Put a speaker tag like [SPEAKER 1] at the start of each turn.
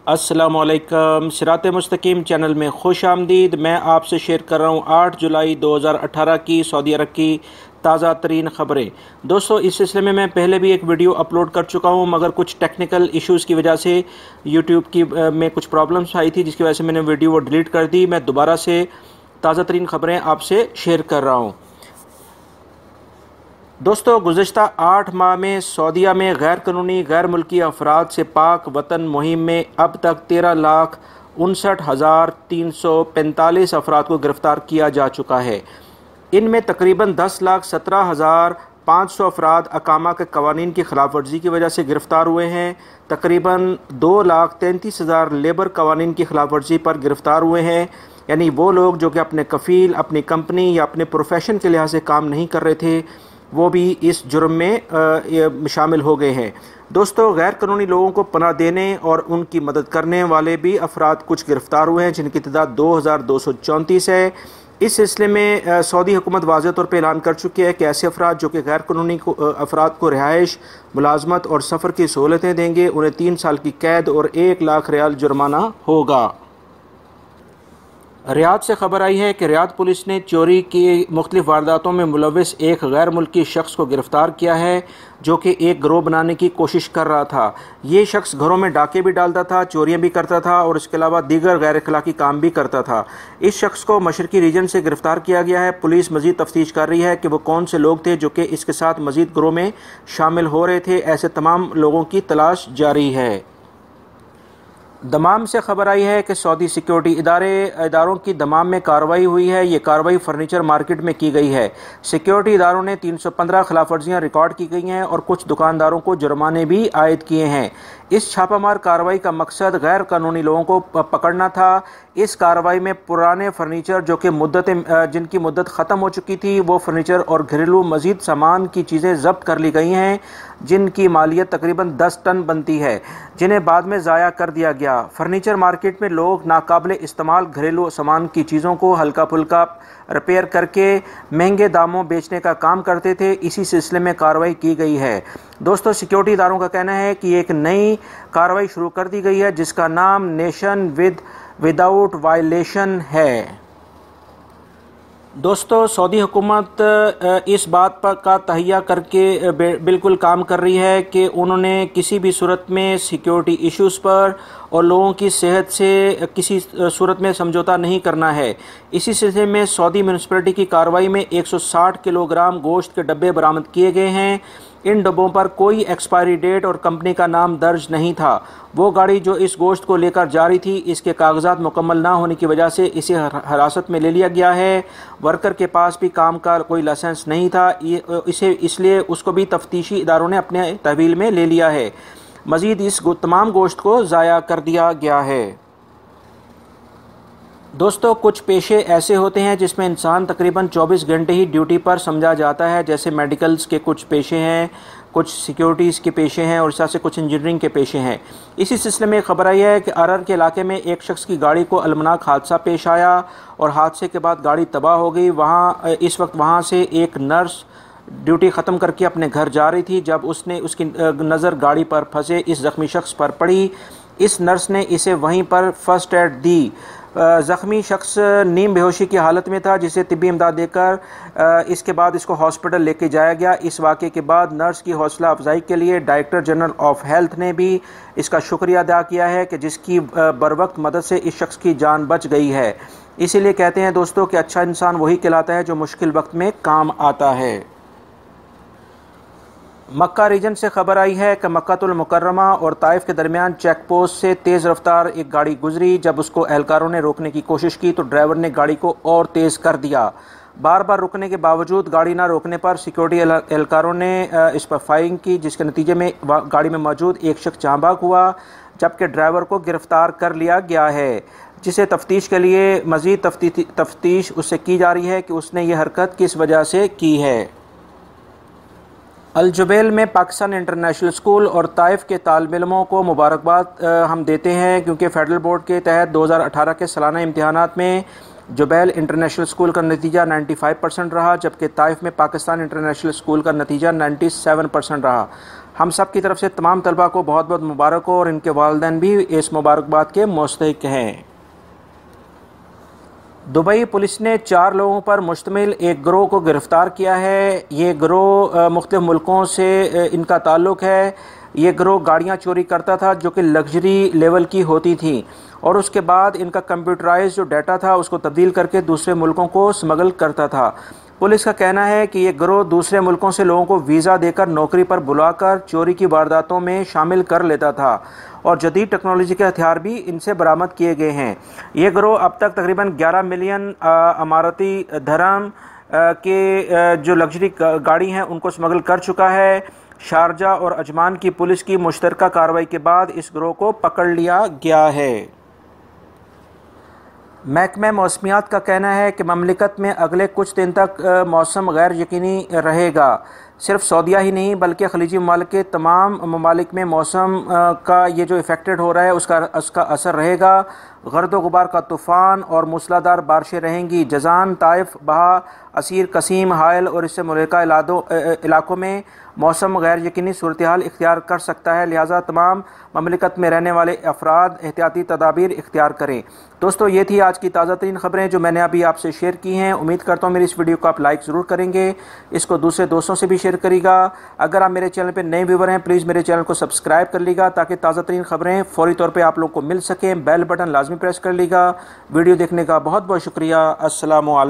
[SPEAKER 1] अस्सलामुअलैकुम। सिराते मुस्तकीम चैनल में खुश आमदीद। मैं आपसे शेयर कर रहा हूँ 8 जुलाई 2018 की सऊदी अरब की ताज़ा तरीन ख़बरें। दोस्तों, इस सिलसिले में मैं पहले भी एक वीडियो अपलोड कर चुका हूँ, मगर कुछ टेक्निकल इश्यूज़ की वजह से यूट्यूब की में कुछ प्रॉब्लम्स आई थी, जिसकी वजह से मैंने वीडियो वो डिलीट कर दी। मैं दोबारा से ताज़ा तरीन ख़बरें आपसे शेयर कर रहा हूँ। दोस्तों, गुज़श्ता 8 माह में सऊदीया में गैर कानूनी गैर मुल्की अफराद से पाक वतन मुहिम में अब तक 13,59,345 अफराद को गिरफ़्तार किया जा चुका है। इनमें तकरीबन 10,17,500 अफराद अकामा के कवानीन की खिलाफ वर्जी की वजह से गिरफ़्तार हुए हैं। तकरीबन 2,33,000 लेबर कवानीन की खिलाफ वर्जी पर गिरफ़्तार हुए हैं, यानी वो लोग जो कि अपने कफ़ील, अपनी कंपनी या अपने प्रोफेशन के लिहाज से काम नहीं कर रहे थे, वो भी इस जुर्म में शामिल हो गए हैं। दोस्तों, गैर कानूनी लोगों को पनाह देने और उनकी मदद करने वाले भी अफराद कुछ गिरफ़्तार हुए हैं, जिनकी तादाद 2,234 है। इस सिलसिले में सऊदी हुकूमत वाज़ेह तौर पर ऐलान कर चुकी है कि ऐसे अफराद जो कि गैर कानूनी अफराद को रिहाइश, मुलाजमत और सफ़र की सहूलतें देंगे, उन्हें 3 साल की कैद और 1 लाख रियाल जुर्माना होगा। रियाद से खबर आई है कि रियाद पुलिस ने चोरी की मुख्तलिफ वारदातों में मुलविस एक गैर मुल्की शख्स को गिरफ़्तार किया है, जो कि एक गिरोह बनाने की कोशिश कर रहा था। ये शख्स घरों में डाके भी डालता था, चोरियां भी करता था और इसके अलावा दीगर गैर अखलाकी काम भी करता था। इस शख्स को मशरकी रीजन से गिरफ़्तार किया गया है। पुलिस मज़ीद तफ्तीश कर रही है कि वो कौन से लोग थे जो कि इसके साथ मज़ीद गिरोह में शामिल हो रहे थे। ऐसे तमाम लोगों की तलाश जारी है। दमाम से खबर आई है कि सऊदी सिक्योरिटी इदारों की दमाम में कार्रवाई हुई है। ये कार्रवाई फर्नीचर मार्केट में की गई है। सिक्योरिटी इदारों ने 315 खिलाफ वर्जियाँ रिकॉर्ड की गई हैं और कुछ दुकानदारों को जुर्माने भी आयद किए हैं। इस छापामार कार्रवाई का मकसद गैर कानूनी लोगों को पकड़ना था। इस कार्रवाई में पुराने फर्नीचर जो कि जिनकी मुद्दत ख़त्म हो चुकी थी, वो फर्नीचर और घरेलू मज़ीद सामान की चीज़ें ज़ब्त कर ली गई हैं, जिनकी मालियत तकरीबन 10 टन बनती है, जिन्हें बाद में ज़ाया कर दिया गया। फर्नीचर मार्केट में लोग नाकाबिले इस्तेमाल घरेलू सामान की चीज़ों को हल्का फुल्का रिपेयर करके महंगे दामों बेचने का काम करते थे। इसी सिलसिले में कार्रवाई की गई है। दोस्तों, सिक्योरिटी इदारों का कहना है कि एक नई कार्रवाई शुरू कर दी गई है, जिसका नाम नेशन विदाउट वायलेशन है। दोस्तों, सऊदी हुकूमत इस बात पर का तहैया करके बिल्कुल काम कर रही है कि उन्होंने किसी भी सूरत में सिक्योरिटी इश्यूज़ पर और लोगों की सेहत से किसी सूरत में समझौता नहीं करना है। इसी सिलसिले में सऊदी म्यूनिसिपैलिटी की कार्रवाई में 160 किलोग्राम गोश्त के डब्बे बरामद किए गए हैं। इन डब्बों पर कोई एक्सपायरी डेट और कंपनी का नाम दर्ज नहीं था। वो गाड़ी जो इस गोश्त को लेकर जा रही थी, इसके कागजात मुकम्मल ना होने की वजह से इसे हिरासत में ले लिया गया है। वर्कर के पास भी काम का कोई लाइसेंस नहीं था, इसलिए उसको भी तफ्तीशी इदारों ने अपने तहवील में ले लिया है। मज़ीद इस तमाम गोश्त को ज़ाया कर दिया गया है। दोस्तों, कुछ पेशे ऐसे होते हैं जिसमें इंसान तकरीबन 24 घंटे ही ड्यूटी पर समझा जाता है, जैसे मेडिकल्स के कुछ पेशे हैं, कुछ सिक्योरिटीज़ के पेशे हैं और इस तरह से कुछ इंजीनियरिंग के पेशे हैं। इसी सिलसिले में खबर आई है कि अरर के इलाके में एक शख्स की गाड़ी को अलमनाक हादसा पेश आया और हादसे के बाद गाड़ी तबाह हो गई। इस वक्त वहाँ से एक नर्स ड्यूटी ख़त्म करके अपने घर जा रही थी, जब उसकी नज़र गाड़ी पर फंसे इस ज़ख्मी शख्स पर पड़ी। इस नर्स ने इसे वहीं पर फर्स्ट एड दी। ज़ख्मी शख्स नीम बेहोशी की हालत में था, जिसे तिब्बी इमदाद देकर इसके बाद इसको हॉस्पिटल लेके जाया गया। इस वाक़े के बाद नर्स की हौसला अफजाई के लिए डायरेक्टर जनरल ऑफ हेल्थ ने भी इसका शुक्रिया अदा किया है कि जिसकी बरवक्त मदद से इस शख्स की जान बच गई है। इसीलिए कहते हैं दोस्तों कि अच्छा इंसान वही कहलाता है जो मुश्किल वक्त में काम आता है। मक्का रीजन से खबर आई है कि मक्कातुल मुकर्रमा और ताइफ के दरमियान चेक पोस्ट से तेज़ रफ्तार एक गाड़ी गुजरी। जब उसको एहलकारों ने रोकने की कोशिश की तो ड्राइवर ने गाड़ी को और तेज़ कर दिया। बार बार रुकने के बावजूद गाड़ी ना रोकने पर सिक्योरिटी एहलकारों ने इस पर फायरिंग की, जिसके नतीजे में गाड़ी में मौजूद एक शख्स जाँ बाग हुआ, जबकि ड्राइवर को गिरफ़्तार कर लिया गया है, जिसे तफ्तीश के लिए मज़ीद तफ्तीश उससे की जा रही है कि उसने ये हरकत किस वजह से की है। अल जुबैल में पाकिस्तान इंटरनेशनल स्कूल और ताइफ के तालिब इल्मों को मुबारकबाद हम देते हैं, क्योंकि फेडरल बोर्ड के तहत 2018 के सालाना इम्तिहानात में जुबैल इंटरनेशनल स्कूल का नतीजा 95% रहा, जबकि ताइफ में पाकिस्तान इंटरनेशनल स्कूल का नतीजा 97% रहा। हम सब की तरफ से तमाम तलबा को बहुत बहुत मुबारक हो और इनके वालिदैन भी इस मुबारकबाद के मुस्तहिक हैं। दुबई पुलिस ने 4 लोगों पर मुश्तमिल एक गिरोह को गिरफ़्तार किया है। ये गिरोह मुख्तलिफ़ मुल्कों से इनका ताल्लुक़ है। ये गिरोह गाड़ियाँ चोरी करता था जो कि लग्जरी लेवल की होती थी, और उसके बाद इनका कंप्यूटराइज जो डाटा था उसको तब्दील करके दूसरे मुल्कों को स्मगल करता था। पुलिस का कहना है कि ये गिरोह दूसरे मुल्कों से लोगों को वीज़ा देकर नौकरी पर बुलाकर चोरी की वारदातों में शामिल कर लेता था, और जदीद टेक्नोलॉजी के हथियार भी इनसे बरामद किए गए हैं। ये गिरोह अब तक तकरीबन 11 मिलियन अमारती धर्म के जो लग्जरी गाड़ी हैं उनको स्मगल कर चुका है। शारजा और अजमान की पुलिस की मुश्तरका कार्रवाई के बाद इस गिरोह को पकड़ लिया गया है। महकमा मौसमियात का कहना है कि ममलिकत में अगले कुछ दिन तक मौसम गैर यकीनी रहेगा। सिर्फ सऊदीया ही नहीं बल्कि खलीजी ममालिक के तमाम ममालिक में मौसम का ये जो इफ़ेक्टेड हो रहा है उसका असर रहेगा। गर्द व गुबार का तूफ़ान और मूसलाधार बारिशें रहेंगी। जज़ान, ताइफ, बहा, असीर, कसीम, हायल और इससे मुल्हिका इलाकों में मौसम गैर यकीनी सूरत हाल इख्तियार कर सकता है, लिहाजा तमाम ममलिकत में रहने वाले अफराद एहतियाती तदाबीर इख्तियार करें। दोस्तों, ये थी आज की ताज़ा तरीन ख़बरें जो मैंने अभी आपसे शेयर की हैं। उम्मीद करता हूँ मेरी इस वीडियो को आप लाइक ज़रूर करेंगे, इसको दूसरे दोस्तों से भी शेयर करिएगा। अगर आप मेरे चैनल पर नए व्यूवर हैं प्लीज़ मेरे चैनल को सब्सक्राइब कर लीजिएगा ताकि ताज़ा तरीन ख़बरें फ़ौरी तौर पर आप लोग को मिल सकें। बेल बटन लाजमी प्रेस कर लीजिएगा। वीडियो देखने का बहुत बहुत शुक्रिया। अस्सलामु अलैकुम।